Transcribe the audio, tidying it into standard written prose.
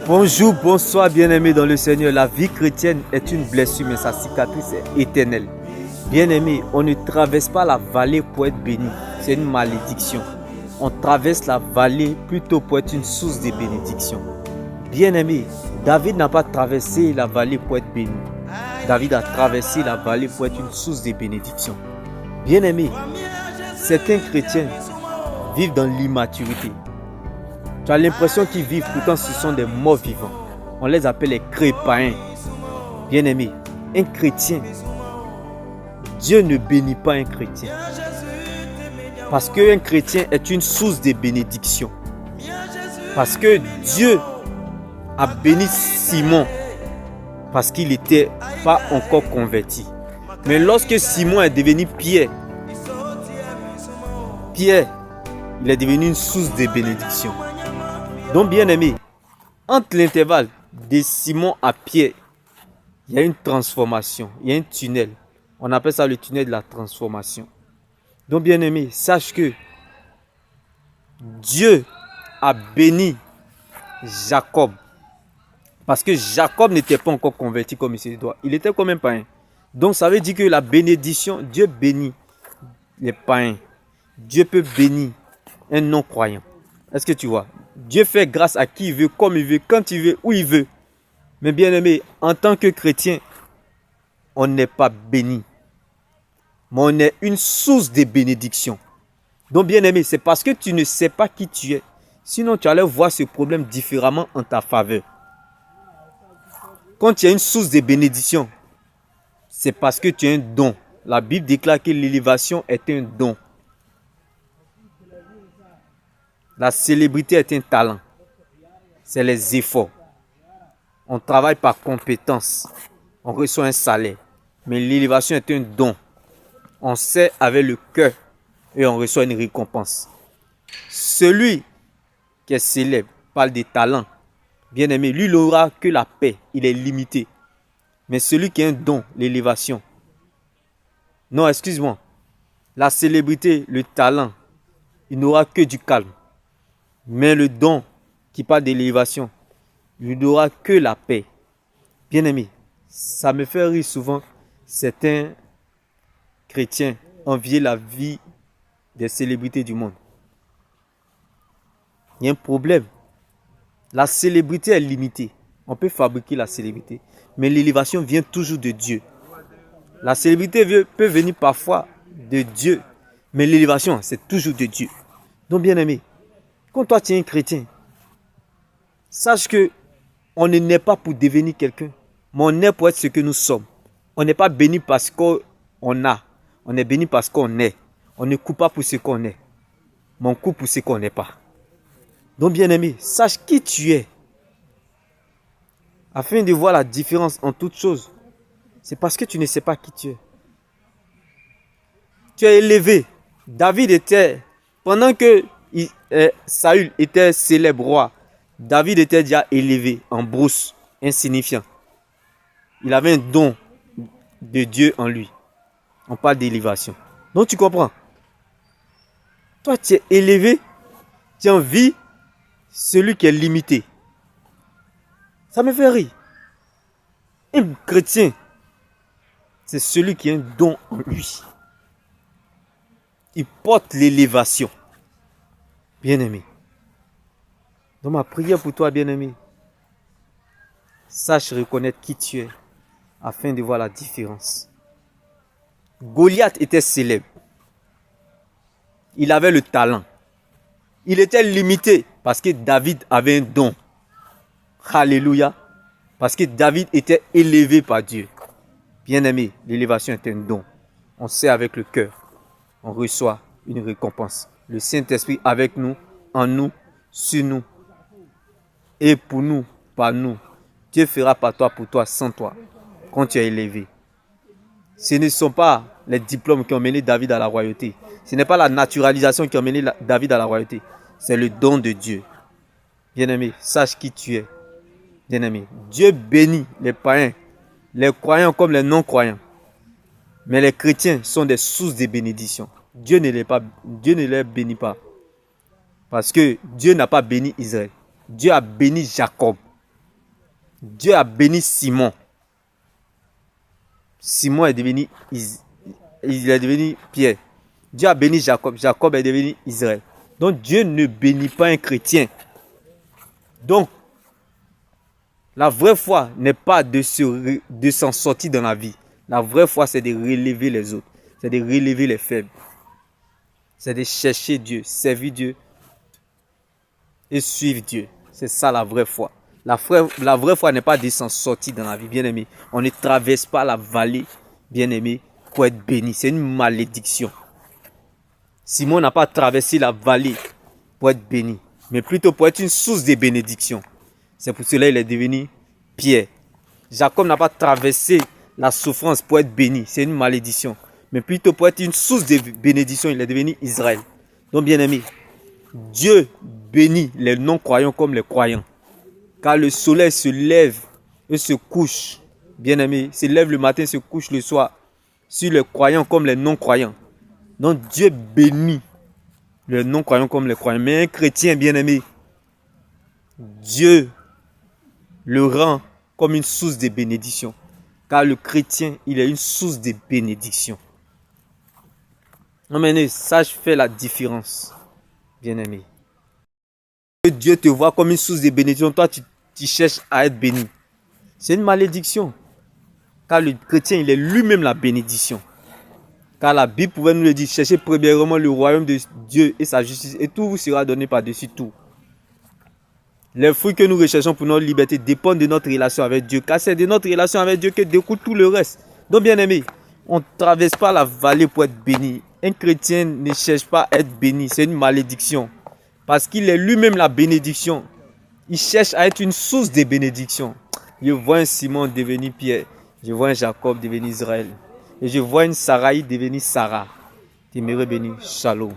Bonjour, bonsoir bien-aimés dans le Seigneur. La vie chrétienne est une blessure, mais sa cicatrice est éternelle. Bien-aimés, on ne traverse pas la vallée pour être béni. C'est une malédiction. On traverse la vallée plutôt pour être une source de bénédiction. Bien-aimés, David n'a pas traversé la vallée pour être béni. David a traversé la vallée pour être une source de bénédiction. Bien-aimés, certains chrétiens vivent dans l'immaturité. Tu as l'impression qu'ils vivent, pourtant ce sont des morts vivants. On les appelle les chrétiens. Bien-aimés, un chrétien, Dieu ne bénit pas un chrétien. Parce qu'un chrétien est une source de bénédiction. Parce que Dieu a béni Simon parce qu'il n'était pas encore converti. Mais lorsque Simon est devenu Pierre, il est devenu une source de bénédiction. Donc bien aimé, entre l'intervalle de Simon à Pierre, il y a une transformation, il y a un tunnel. On appelle ça le tunnel de la transformation. Donc bien aimé, sache que Dieu a béni Jacob. Parce que Jacob n'était pas encore converti comme il se doit. Il était comme un païen. Donc ça veut dire que la bénédiction, Dieu bénit les païens. Dieu peut bénir un non-croyant. Est-ce que tu vois? Dieu fait grâce à qui il veut, comme il veut, quand il veut, où il veut. Mais bien aimé, en tant que chrétien, on n'est pas béni. Mais on est une source de bénédiction. Donc bien aimé, c'est parce que tu ne sais pas qui tu es. Sinon, tu allais voir ce problème différemment en ta faveur. Quand tu es une source de bénédiction, c'est parce que tu as un don. La Bible déclare que l'élévation est un don. La célébrité est un talent. C'est les efforts. On travaille par compétence. On reçoit un salaire. Mais l'élévation est un don. On sait avec le cœur et on reçoit une récompense. Celui qui est célèbre parle des talents. Bien aimé, lui, il n'aura que la paix. Il est limité. Mais celui qui a un don, l'élévation. Non, excuse-moi. La célébrité, le talent, il n'aura que du calme. Mais le don qui parle d'élévation, il n'aura que la paix. Bien aimé, ça me fait rire souvent certains chrétiens envier la vie des célébrités du monde. Il y a un problème. La célébrité est limitée. On peut fabriquer la célébrité. Mais l'élévation vient toujours de Dieu. La célébrité peut venir parfois de Dieu. Mais l'élévation, c'est toujours de Dieu. Donc bien aimé, quand toi tu es un chrétien, sache que on ne naît pas pour devenir quelqu'un, mais on naît pour être ce que nous sommes. On n'est pas béni parce qu'on a, on est béni parce qu'on est. On ne coupe pas pour ce qu'on est, mais on coupe pour ce qu'on n'est pas. Donc bien aimé, sache qui tu es. Afin de voir la différence en toutes choses, c'est parce que tu ne sais pas qui tu es. Tu es élevé. David était, pendant que Saül était célèbre roi, David était déjà élevé en brousse, insignifiant. Il avait un don de Dieu en lui. On parle d'élévation. Donc tu comprends. Toi tu es élevé, tu envies celui qui est limité. Ça me fait rire. Un chrétien, c'est celui qui a un don en lui. Il porte l'élévation. Bien-aimé. Donc ma prière pour toi, bien-aimé, sache reconnaître qui tu es afin de voir la différence. Goliath était célèbre. Il avait le talent. Il était limité parce que David avait un don. Alléluia. Parce que David était élevé par Dieu. Bien-aimé, l'élévation est un don. On sait avec le cœur. On reçoit une récompense. Le Saint-Esprit avec nous, en nous, sur nous. Et pour nous, par nous. Dieu fera par toi, pour toi, sans toi. Quand tu es élevé. Ce ne sont pas les diplômes qui ont mené David à la royauté. Ce n'est pas la naturalisation qui a mené David à la royauté. C'est le don de Dieu. Bien-aimé, sache qui tu es. Bien-aimé, Dieu bénit les païens, les croyants comme les non-croyants. Mais les chrétiens sont des sources de bénédiction. Dieu ne les bénit pas. Parce que Dieu n'a pas béni Israël. Dieu a béni Jacob. Dieu a béni Simon. Simon est devenu, il est devenu Pierre. Dieu a béni Jacob. Jacob est devenu Israël. Donc Dieu ne bénit pas un chrétien. Donc, la vraie foi n'est pas de s'en sortir dans la vie. La vraie foi, c'est de relever les autres. C'est de relever les faibles. C'est de chercher Dieu, servir Dieu et suivre Dieu. C'est ça la vraie foi. La vraie foi n'est pas de s'en sortir dans la vie, bien-aimé. On ne traverse pas la vallée, bien-aimé, pour être béni. C'est une malédiction. Simon n'a pas traversé la vallée pour être béni, mais plutôt pour être une source de bénédiction. C'est pour cela qu'il est devenu Pierre. Jacob n'a pas traversé la souffrance pour être béni. C'est une malédiction. Mais plutôt pour être une source de bénédiction, il est devenu Israël. Donc, bien-aimé, Dieu bénit les non-croyants comme les croyants. Car le soleil se lève et se couche. Bien-aimé, se lève le matin, se couche le soir. Sur les croyants comme les non-croyants. Donc, Dieu bénit les non-croyants comme les croyants. Mais un chrétien, bien-aimé, Dieu le rend comme une source de bénédiction. Car le chrétien, il est une source de bénédiction. Non, mais ça, je fais la différence, bien-aimé. Dieu te voit comme une source de bénédiction. Toi, tu cherches à être béni. C'est une malédiction. Car le chrétien, il est lui-même la bénédiction. Car la Bible pouvait nous le dire. Cherchez premièrement le royaume de Dieu et sa justice. Et tout vous sera donné par-dessus tout. Les fruits que nous recherchons pour notre liberté dépendent de notre relation avec Dieu. Car c'est de notre relation avec Dieu que découle tout le reste. Donc, bien aimé, on ne traverse pas la vallée pour être béni. Un chrétien ne cherche pas à être béni. C'est une malédiction. Parce qu'il est lui-même la bénédiction. Il cherche à être une source de bénédiction. Je vois un Simon devenir Pierre. Je vois un Jacob devenir Israël. Et je vois une Sarai devenir Sarah. T'aimerais béni. Shalom.